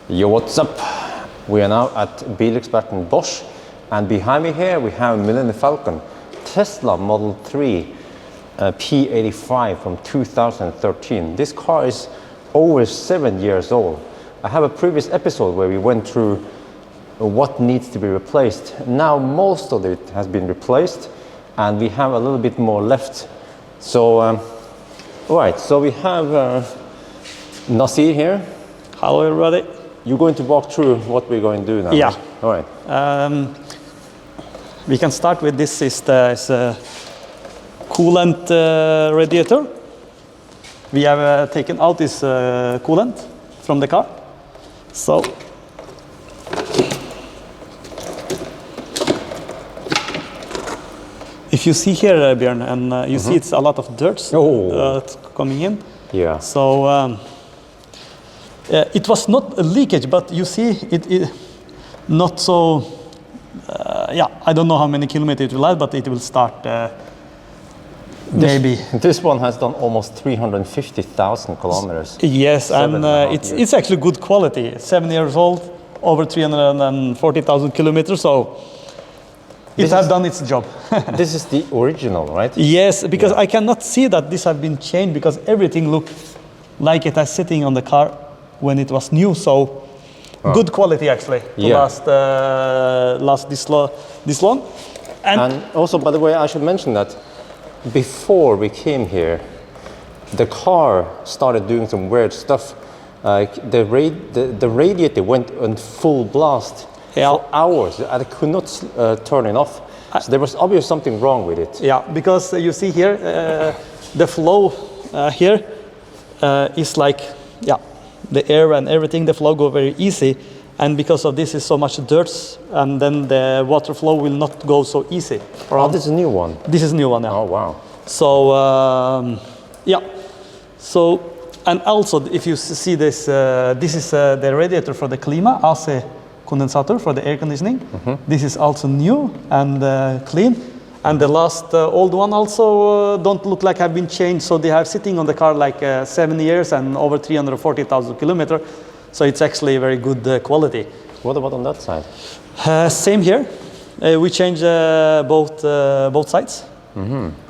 Yo, what's up? We are now at Bilexperten Bosch, and behind me here we have Millennium Falcon Tesla Model 3 P85 from 2013. This car is over 7 years old. I have a previous episode where we went through what needs to be replaced. Now most of it has been replaced and we have a little bit more left. So, right, so we have Nasir here. Hello everybody. You're going to walk through what we're going to do now. Yeah. All right. We can start with this is the coolant radiator. We have taken out this coolant from the car. So if you see here, Bjørn, and you see it's a lot of dirt coming in. Yeah. So it was not a leakage, but you see it not so. Yeah, I don't know how many kilometers it will have, but it will start maybe. This one has done almost 350,000 kilometers. Yes, and it's actually good quality. 7 years old, over 340,000 kilometers. So it has done its job. This is the original, right? Yes, because I cannot see that this has been changed because everything looked like it was sitting on the car when it was new. So good quality actually to last this long. And also, by the way, I should mention that before we came here, the car started doing some weird stuff. The radiator went on full blast for hours. I could not turn it off. So there was obviously something wrong with it. Yeah, because you see here, the flow here is like, the air and everything, the flow go very easy. And because of this is so much dirt, and then the water flow will not go so easy. Oh, this is a new one. This is a new one, yeah. Oh, wow. So, So, and also, if you see this, this is the radiator for the klima, AC condensator for the air conditioning. This is also new and clean. And the last old one also don't look like have been changed. So they have sitting on the car like 7 years and over 340,000 kilometers. So it's actually very good quality. What about on that side? Same here. We changed both sides.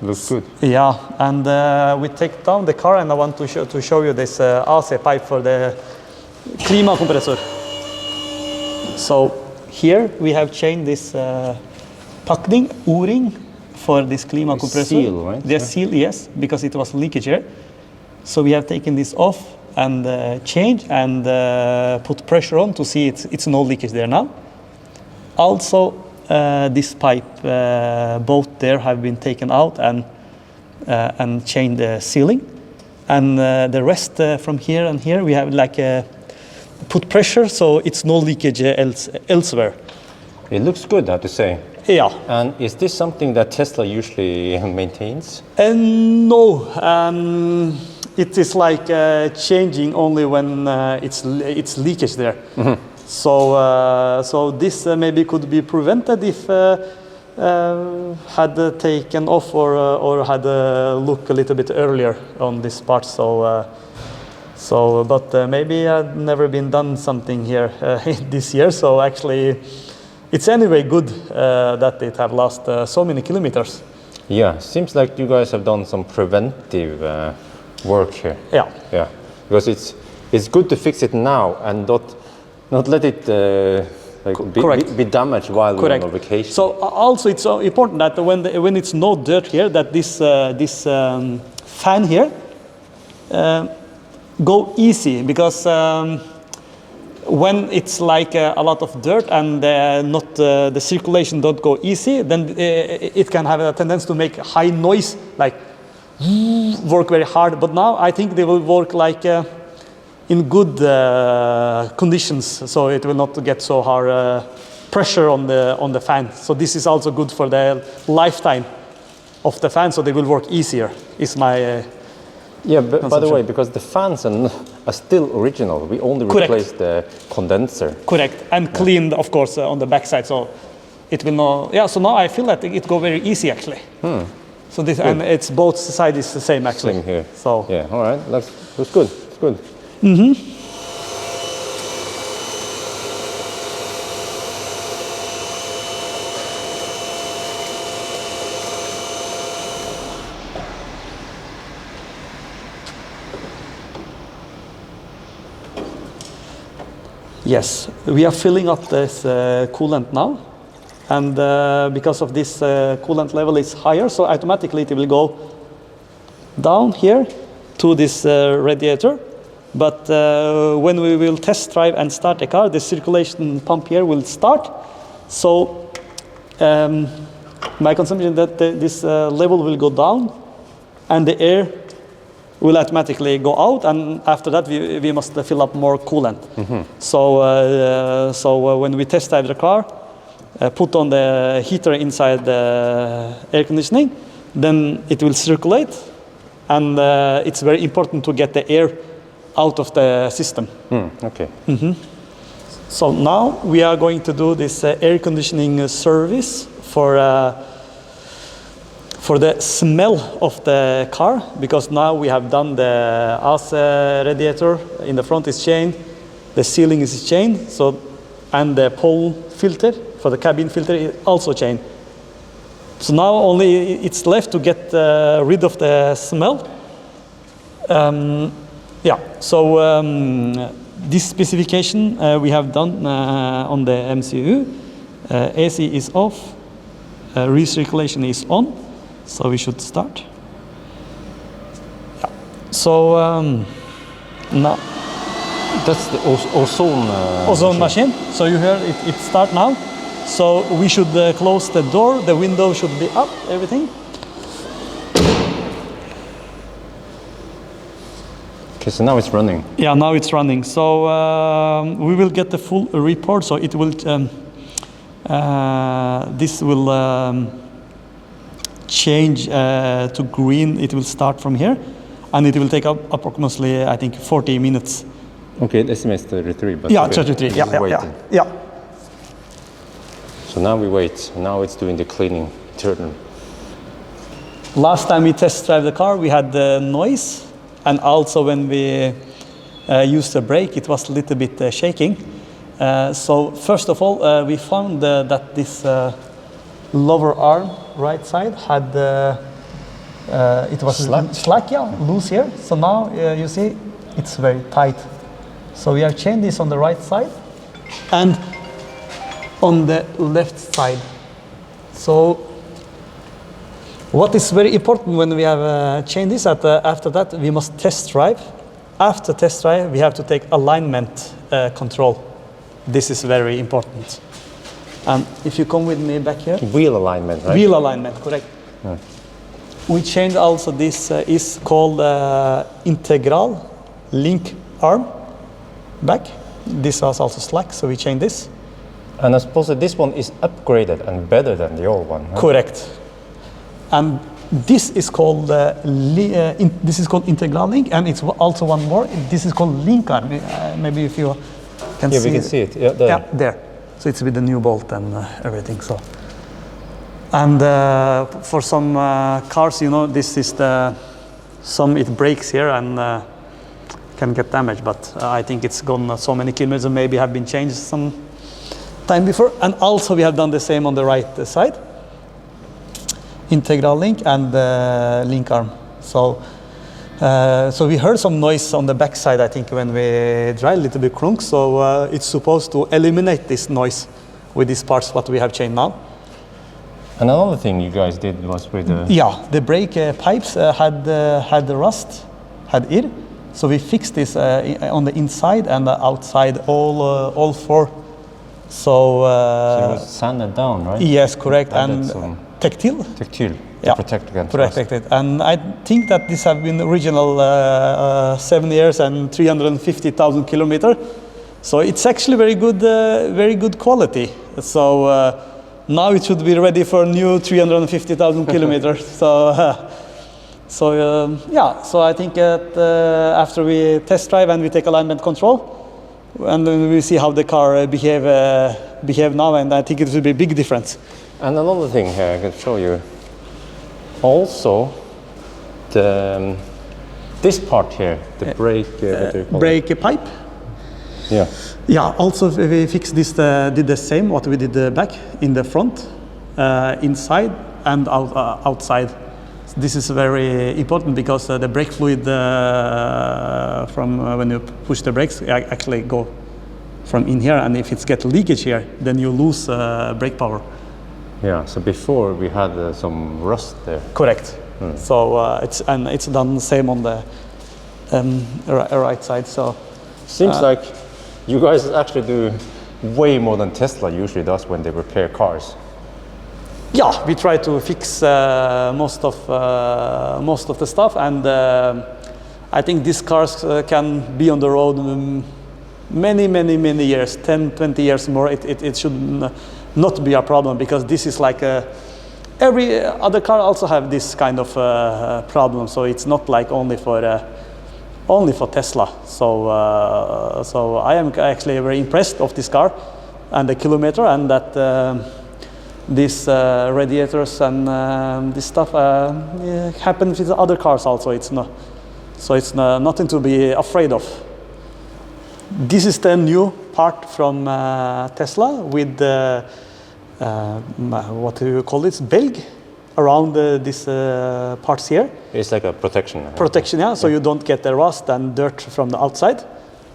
Looks good. Yeah, and we take down the car, and I want to show you this AC pipe for the klima compressor. So here we have changed this pakning, O-ring for this klima compressor. Seal, right? The seal, yes, because it was leakage here. So we have taken this off and change and put pressure on to see it's no leakage there now. Also, this pipe, both there have been taken out and changed the sealing. And the rest from here and here, we have like put pressure so it's no leakage elsewhere. It looks good, I have to say. Yeah. And is this something that Tesla usually maintains? No. It is like changing only when it's leakage there. So this maybe could be prevented if had taken off or had look a little bit earlier on this part. But maybe had never been done something here this year. So actually, it's anyway good that it have lasted so many kilometers. Yeah, seems like you guys have done some preventive work here. Yeah. Yeah, because it's good to fix it now and not let it be damaged while we're on vacation. So also it's important that when it's no dirt here, that this fan here go easy, because when it's like a lot of dirt and the circulation don't go easy, then it can have a tendency to make high noise, like work very hard. But now I think they will work like in good conditions, so it will not get so hard pressure on the fan. So this is also good for the lifetime of the fan, so they will work easier. Is my yeah, but by the way, because the fans are still original, we only replaced the condenser. Correct, and cleaned, of course, on the backside, so it will not. Yeah, so now I feel that it go very easy actually. So this, and it's both sides is the same actually. Same here. So yeah, all right, looks good. It's good. Yes, we are filling up this coolant now, and because of this coolant level is higher, so automatically it will go down here to this radiator. But when we will test drive and start the car, the circulation pump here will start. So my consumption is that this level will go down, and the air will automatically go out, and after that we must fill up more coolant. So when we test drive the car, put on the heater inside the air conditioning, then it will circulate, and it's very important to get the air out of the system. Okay. So now we are going to do this air conditioning service for the smell of the car, because now we have done the AC radiator in the front is changed, the ceiling is changed, so, and the pole filter for the cabin filter is also changed. So now only it's left to get rid of the smell. So this specification we have done on the MCU. AC is off, recirculation is on. So we should start. Yeah. So now That's the ozone ozone machine. So you hear it start now. So we should close the door. The window should be up. Everything. Okay, so now it's running. Yeah, now it's running. So we will get the full report. So it will. This will. Change to green. It will start from here, and it will take up approximately, I think, 40 minutes. Okay, it estimates 33, but yeah, okay. 33. Yeah. So now we wait. Now it's doing the cleaning turn. Last time we test drive the car, we had the noise, and also when we used the brake, it was a little bit shaking. So first of all, we found that this lower arm right side had it was slack, loose here. So now you see it's very tight. So we have changed this on the right side and on the left side. So what is very important when we have changed this, after that we must test drive. After test drive we have to take alignment control. This is very important. And if you come with me back here. Wheel alignment, right? Wheel alignment, correct. Yeah. We changed also this is called integral link arm back. This was also slack, so we changed this. And I suppose that this one is upgraded and better than the old one. Huh? Correct. And this is called this is called integral link, and it's also one more. This is called link arm. Maybe if you can see. Yeah, we can see it. Yeah, there. Yeah, there. So it's with the new bolt and everything. So, and for some cars, you know, this is it breaks here and can get damaged. But I think it's gone so many kilometers, and maybe have been changed some time before. And also we have done the same on the right side. Integral link and link arm. So we heard some noise on the back side, I think, when we drive a little bit crunk. So it's supposed to eliminate this noise with these parts what we have changed now. And another thing you guys did was with the... Yeah, the brake pipes had the rust, had it. So we fixed this on the inside and the outside, all four. So it was sanded down, right? Yes, correct. And tactile. Tactile. Yeah, protect against protect it. And I think that this have been original 7 years and 350,000 kilometers. So it's actually very good quality. So now it should be ready for new 350,000 kilometers. So so I think that after we test drive and we take alignment control, and then we see how the car behave now, and I think it will be a big difference. And another thing here I can show you. Also, this part here, the brake, what do you call brake it? pipe. Yeah. Yeah. Also, we fixed this. Did the same what we did back in the front, inside and outside. So this is very important because the brake fluid from when you push the brakes actually go from in here, and if it's get leakage here, then you lose brake power. Yeah, so before we had some rust there. Correct. So it's done the same on the right side. So seems like you guys actually do way more than Tesla usually does when they repair cars. yeah, we try to fix most of the stuff, and I think these cars can be on the road many years, 10, 20 years more. It should not be a problem, because this is like every other car also have this kind of problem. So it's not like only for Tesla. So I am actually very impressed of this car and the kilometer, and that these radiators and this stuff happens with other cars also. It's nothing to be afraid of. This is the new part from Tesla with what do you call this, belg around these parts here. It's like a protection. Protection, yeah, so you don't get the rust and dirt from the outside.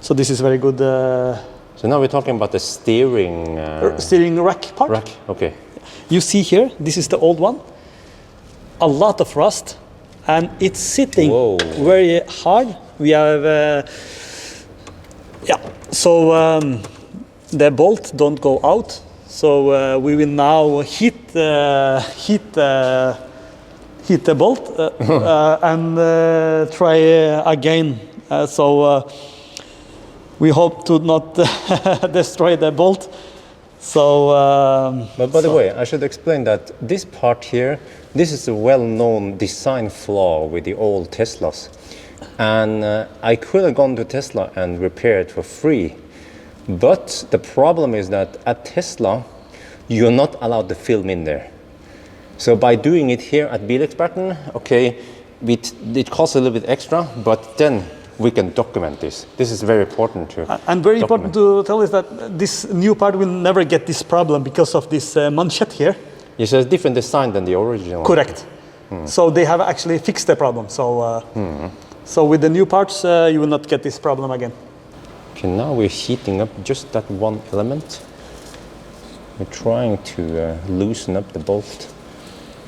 So this is very good. So now we're talking about the steering rack part. Rack, okay. You see here, this is the old one. A lot of rust, and it's sitting very hard. We have, so the bolt don't go out. So we will now hit the bolt and try again. So we hope to not destroy the bolt. So, but by the way, I should explain that this part here, this is a well-known design flaw with the old Teslas, and I could have gone to Tesla and repaired it for free. But the problem is that at Tesla, you're not allowed to film in there. So by doing it here at Bilexperten, okay, it costs a little bit extra, but then we can document this. This is very important to and very important to tell is that this new part will never get this problem because of this manchette here. Yes, it's a different design than the original. Correct. So they have actually fixed the problem. So, so with the new parts, you will not get this problem again. Okay, now we're heating up just that one element. We're trying to loosen up the bolt.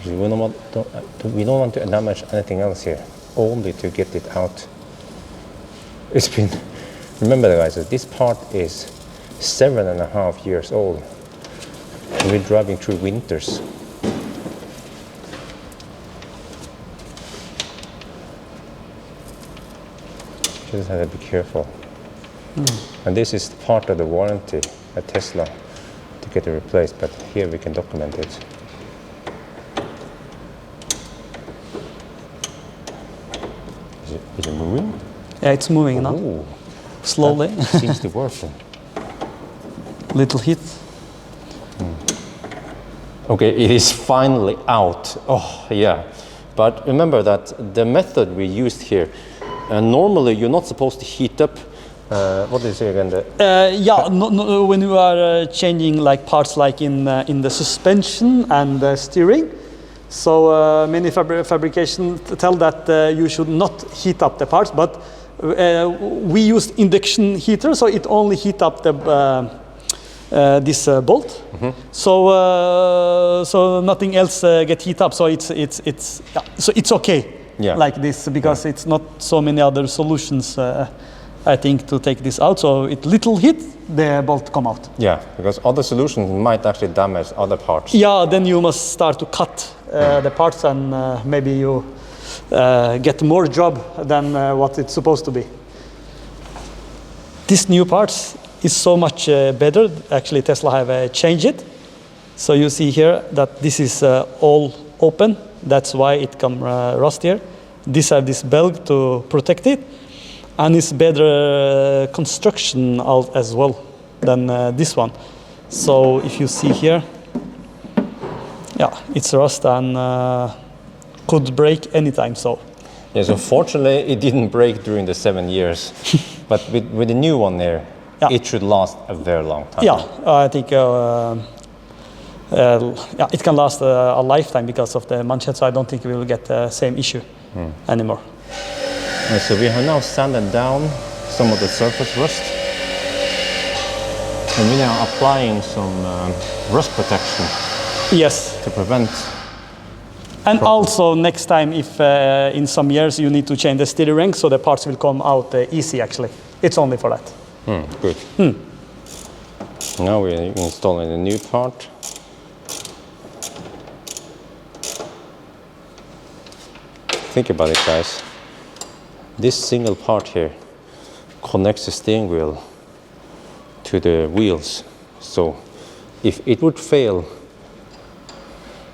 We don't want to damage anything else here, only to get it out. It's been, remember guys, this part is 7.5 years old. And we're driving through winters. Just have to be careful. And this is part of the warranty at Tesla to get it replaced, but here we can document it. Is it moving? Yeah, it's moving now. Ooh, slowly. Seems to work then. Little heat. Okay, it is finally out. Oh, yeah. But remember that the method we used here, normally you're not supposed to heat up. What did you say again? When you are changing like parts like in the suspension and the steering. So many fabrications tell that you should not heat up the parts, but we used induction heater, so it only heat up the this bolt. So nothing else get heat up. So it's okay like this, because it's not so many other solutions. I think to take this out, so it little heat, the bolt come out. Yeah, because other solutions might actually damage other parts. Yeah, then you must start to cut the parts, and maybe you get more job than what it's supposed to be. This new parts is so much better. Actually, Tesla have changed it. So you see here that this is all open. That's why it come rust here. This have this belg to protect it. And it's better construction out as well than this one. So if you see here, yeah, it's rust and could break anytime. So. Yeah, so fortunately it didn't break during the 7 years, but with the new one there, it should last a very long time. Yeah, I think it can last a lifetime because of the manchette. So I don't think we will get the same issue anymore. So we have now sanded down some of the surface rust. And we are applying some rust protection Yes. to prevent. And also next time, if in some years you need to change the steering ring, so the parts will come out easy actually. It's only for that. Good. Now we're installing a new part. Think about it, guys. This single part here connects the steering wheel to the wheels. So if it would fail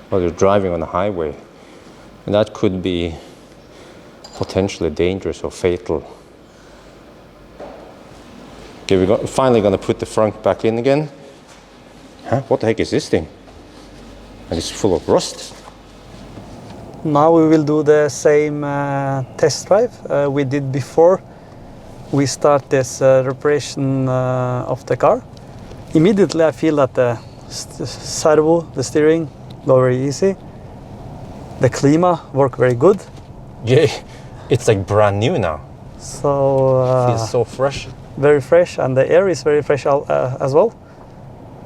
while you're driving on the highway, that could be potentially dangerous or fatal. Okay, we're finally going to put the front back in again. Huh? What the heck is this thing? And it's full of rust. Now we will do the same test drive we did before we start this reparation of the car. Immediately I feel that the servo, the steering, go very easy. The klima work very good. Yeah, it's like brand new now. So Feels so fresh. very fresh, and the air is very fresh as well.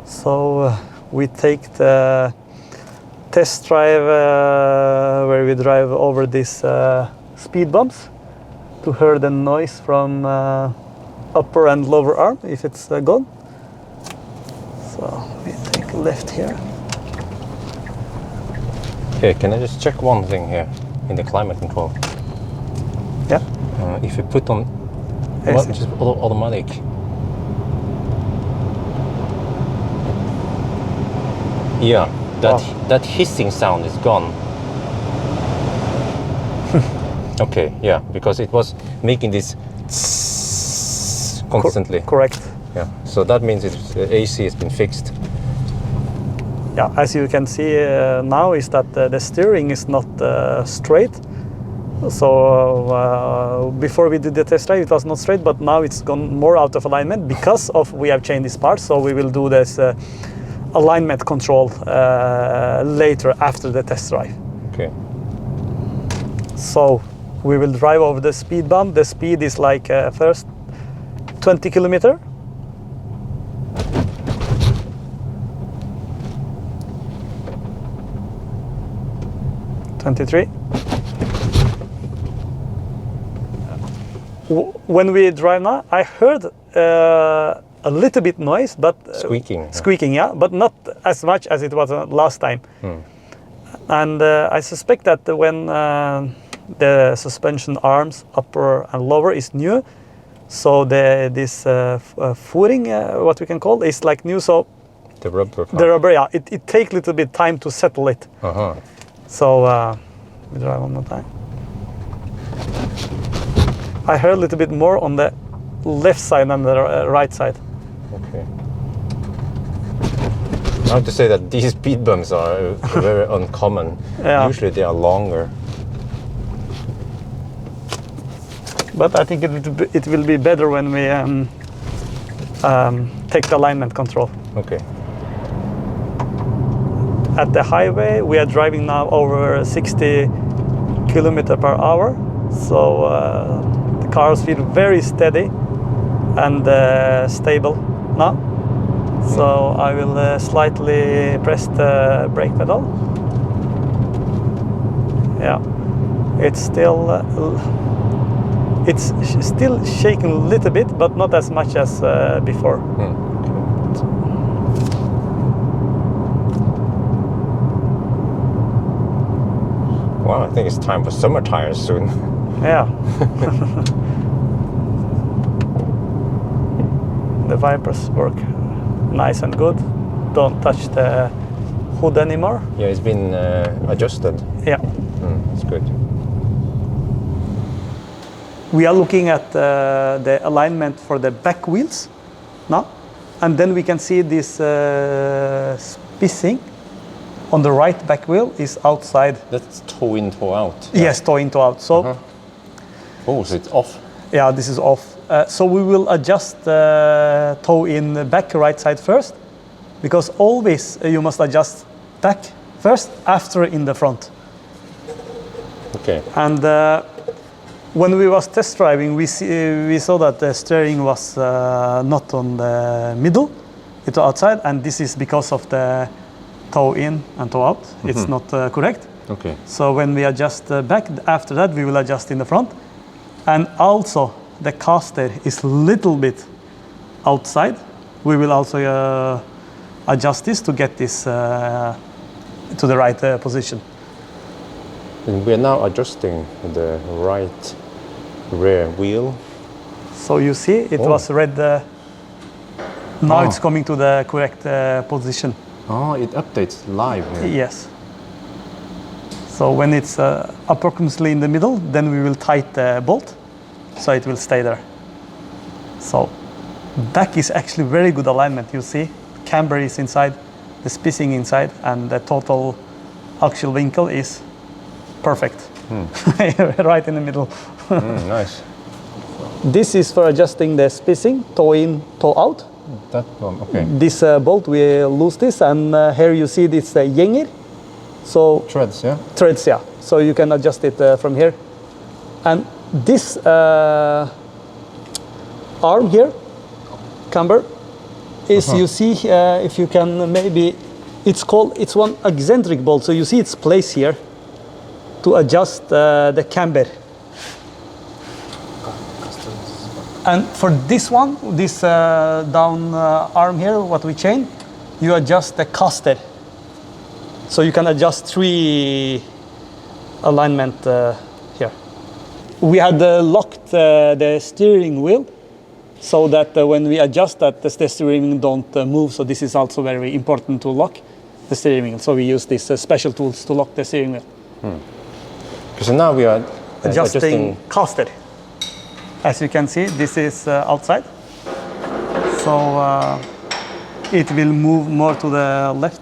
So we take the test drive where we drive over these speed bumps to hear the noise from upper and lower arm if it's gone. So we take left here. Okay, can I just check one thing here in the climate control? Yeah. If you put on just automatic. Yeah, that hissing sound is gone. Okay, yeah, because it was making this constantly. Correct. Yeah, so that means the AC has been fixed. Yeah, as you can see now is that the steering is not straight. So before we did the test drive, it was not straight, but now it's gone more out of alignment because of we have changed this part. So we will do this alignment control later after the test drive. Okay. So we will drive over the speed bump. The speed is like first 20 kilometer. When we drive now, I heard a little bit noise, but Squeaking. Squeaking, yeah, but not as much as it was last time. And I suspect that when the suspension arms, upper and lower, is new, so this footing, what we can call, is like new. So the rubber part. the rubber, yeah, it takes a little bit time to settle it. So we drive one more time. I heard a little bit more on the left side than the right side. Okay. I have to say that these speed bumps are very uncommon. Yeah. Usually they are longer. But I think it will be better when we take the alignment control. Okay. At the highway, we are driving now over 60 kilometers per hour. So the cars feel very steady and stable now. So I will slightly press the brake pedal. Yeah, it's still shaking a little bit, but not as much as before. Well, I think it's time for summer tires soon. Yeah. The wipers work nice and good. Don't touch the hood anymore. Yeah, it's been adjusted. Yeah. It's good. We are looking at the alignment for the back wheels now. And then we can see this spacing on the right back wheel is outside. That's toe in, toe out. Yes, toe in, toe out. So, Oh, so it's off. yeah, this is off. So we will adjust toe in the back right side first, because always you must adjust back first, after in the front. Okay. And when we was test driving, we saw that the steering was not on the middle, it's outside, and this is because of the toe in and toe out. It's not correct. Okay. So when we adjust back, after that we will adjust in the front. And also the caster is little bit outside. We will also adjust this to get this to the right position. And we are now adjusting the right rear wheel. So you see, it was red. Now it's coming to the correct position. Oh, it updates live here. Yes. So when it's approximately in the middle, then we will tighten the bolt, so it will stay there. So back is actually very good alignment. You see, camber is inside, the spacing inside, and the total axial winkle is perfect. Right in the middle. Nice. This is for adjusting the spacing, toe in, toe out. That one, okay. This bolt, we lose this, and here you see this gjenger. So Threads, yeah? Threads, yeah. So you can adjust it from here. And this arm here, camber, is you see, if you can maybe, it's one eccentric bolt. So you see its place here to adjust the camber. And for this one, this down arm here, what we chain, you adjust the caster. So you can adjust 3 alignment here. We had locked the steering wheel so that when we adjust that, the steering wheel don't move. So this is also very important to lock the steering wheel. So we use these special tools to lock the steering wheel. So now we are adjusting caster. As you can see, this is outside. So it will move more to the left.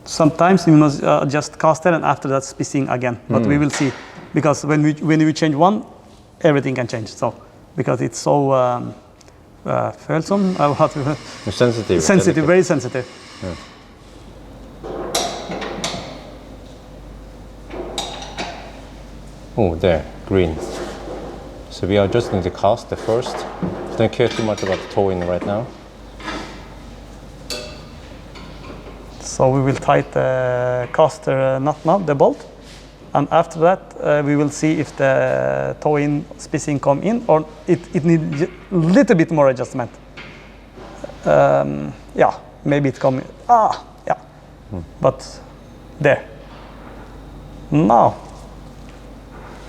Sometimes you must adjust caster and after that spacing again. But we will see, because when we change one, everything can change. So because it's so sensitive. Sensitive, very sensitive. Yeah. Oh, there, green. So we are adjusting the caster first. Don't care too much about the towing right now. So we will tighten the caster nut now, the bolt, and after that we will see if the toe-in spacing come in or it needs a little bit more adjustment. Yeah, maybe it come in. Yeah, but there. Now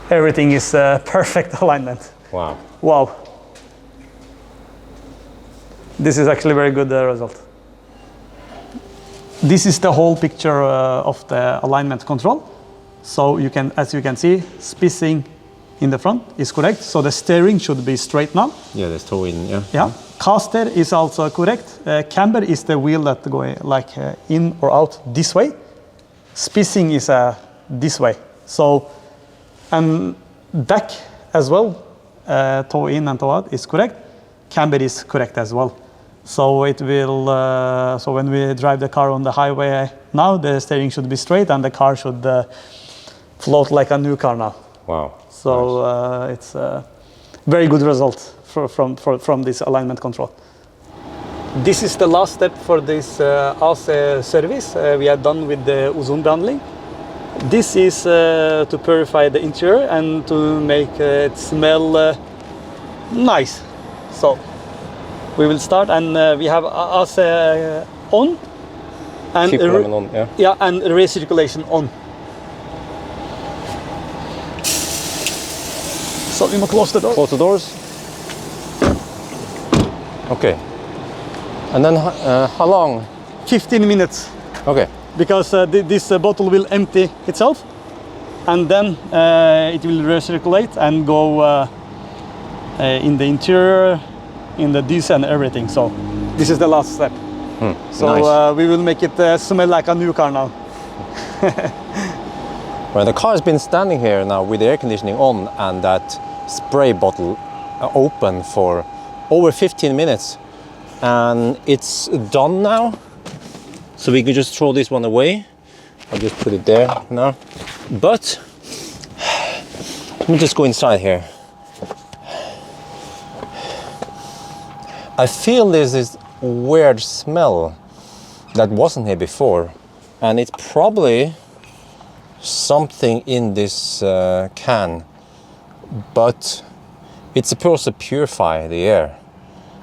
everything is perfect alignment. Wow. Wow. This is actually very good result. This is the whole picture of the alignment control. So you can, as you can see, spacing in the front is correct. So the steering should be straight now. Yeah, there's toe in, yeah. Yeah. Caster is also correct. Camber is the wheel that go like in or out this way. Spacing is this way. So, and back as well, toe in and toe out is correct. Camber is correct as well. So it will, so when we drive the car on the highway now, the steering should be straight and the car should float like a new car now. Wow. So nice. It's a very good result from this alignment control. This is the last step for this ACE service we are done with the ozone bundling. This is to purify the interior and to make it smell nice. So we will start, and we have ACE on and keep running on, yeah. Yeah, and recirculation on. So we must close the door. Close the doors. Okay. And then how long? 15 minutes. Okay. Because this bottle will empty itself, and then it will recirculate and go in the interior, in the this and everything. So this is the last step. So nice. We will make it smell like a new car now. Well, the car has been standing here now with the air conditioning on and that spray bottle open for over 15 minutes, and it's done now. So we could just throw this one away. I'll just put it there now. But let me just go inside here. I feel there's this weird smell that wasn't here before, and it's probably something in this can, but it's supposed to purify the air.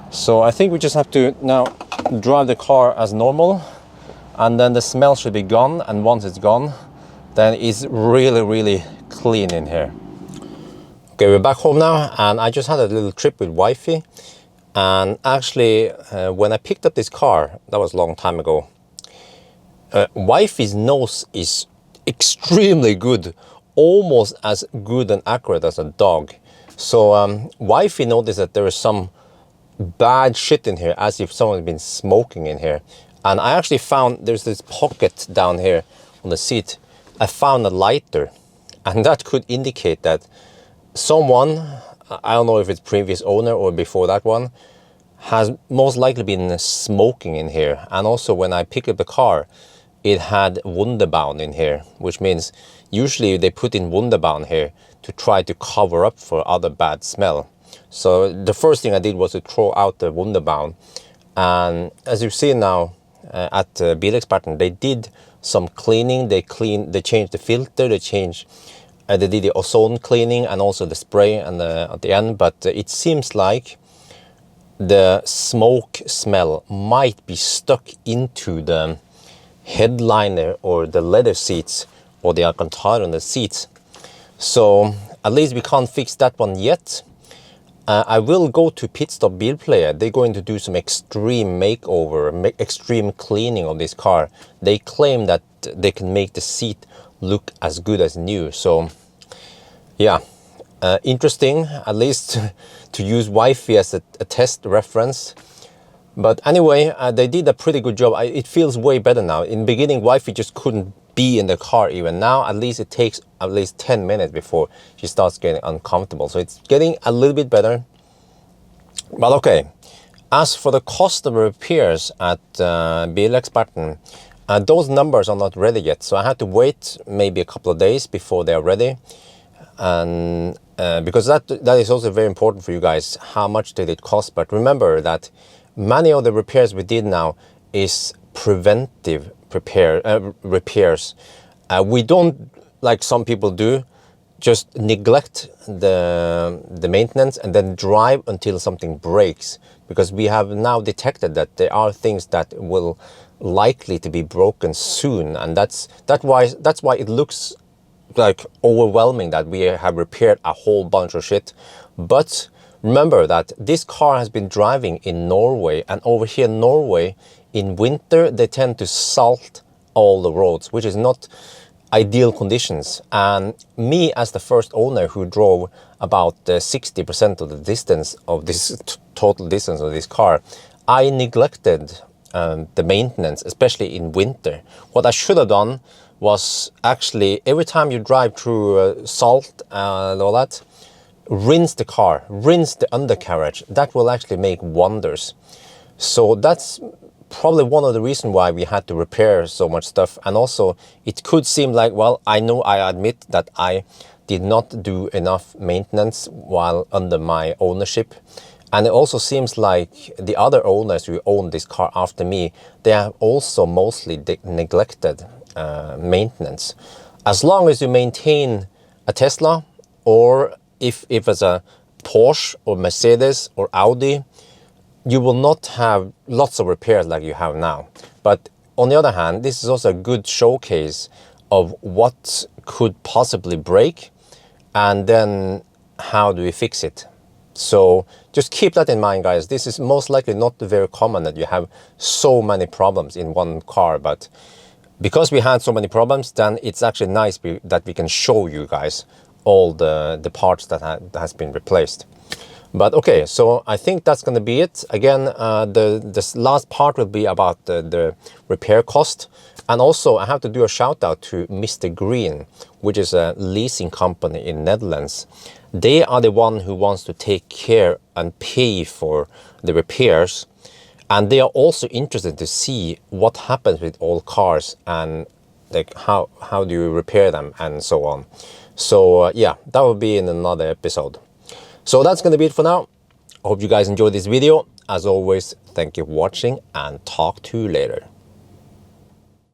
So I think we just have to now drive the car as normal, and then the smell should be gone, and once it's gone, then it's really clean in here. Okay, we're back home now, and I just had a little trip with wifey. And actually, when I picked up this car, that was a long time ago, wifey's nose is extremely good, almost as good and accurate as a dog. So wifey noticed that there is some bad shit in here, as if someone had been smoking in here. And I actually found there's this pocket down here on the seat. I found a lighter, and that could indicate that someone, I don't know if it's previous owner or before that one, has most likely been smoking in here. And also when I picked up the car, it had Wunderbaum in here, which means usually they put in Wunderbaum here to try to cover up for other bad smell. So the first thing I did was to throw out the Wunderbaum. And as you see now at Bilexperten, they did some cleaning. They changed the filter, they did the ozone cleaning and also the spray and at the end, but it seems like the smoke smell might be stuck into the headliner or the leather seats or the Alcantara on the seats. So at least we can't fix that one yet. I will go to Pit Stop Bilplayer. They're going to do some extreme makeover, extreme cleaning of this car. They claim that they can make the seat look as good as new. So yeah, interesting, at least to use wifey as a test reference. But anyway, they did a pretty good job. It feels way better now. In the beginning, wifey just couldn't be in the car even. Now at least it takes at least 10 minutes before she starts getting uncomfortable. So it's getting a little bit better. But okay, as for the cost of repairs at Bilexperten, those numbers are not ready yet. So I had to wait maybe a couple of days before they are ready. And because that is also very important for you guys, how much did it cost? But remember that many of the repairs we did now is preventive repairs. We don't, like some people do, just neglect the maintenance and then drive until something breaks, because we have now detected that there are things that will likely to be broken soon, and that's why it looks like overwhelming that we have repaired a whole bunch of shit. But remember that this car has been driving in Norway, and over here in Norway in winter they tend to salt all the roads, which is not ideal conditions. And me, as the first owner who drove about 60% of the distance of this total distance of this car, I neglected the maintenance, especially in winter. What I should have done was actually, every time you drive through salt and all that, rinse the car, rinse the undercarriage. That will actually make wonders. So that's probably one of the reasons why we had to repair so much stuff. And also it could seem like, well, I admit that I did not do enough maintenance while under my ownership. And it also seems like the other owners who owned this car after me, they have also mostly neglected maintenance. As long as you maintain a Tesla, or if it's a Porsche or Mercedes or Audi, you will not have lots of repairs like you have now. But on the other hand, this is also a good showcase of what could possibly break, and then how do we fix it. So just keep that in mind, guys. This is most likely not very common that you have so many problems in one car, but because we had so many problems, then it's actually nice that we can show you guys all the parts that has been replaced. But okay, so I think that's going to be it. Again, this last part will be about the repair cost. And also I have to do a shout out to Mr. Green, which is a leasing company in Netherlands. They are the one who wants to take care and pay for the repairs. And they are also interested to see what happens with old cars and like how do you repair them and so on. So yeah, that will be in another episode. So that's going to be it for now. I hope you guys enjoyed this video. As always, thank you for watching and talk to you later.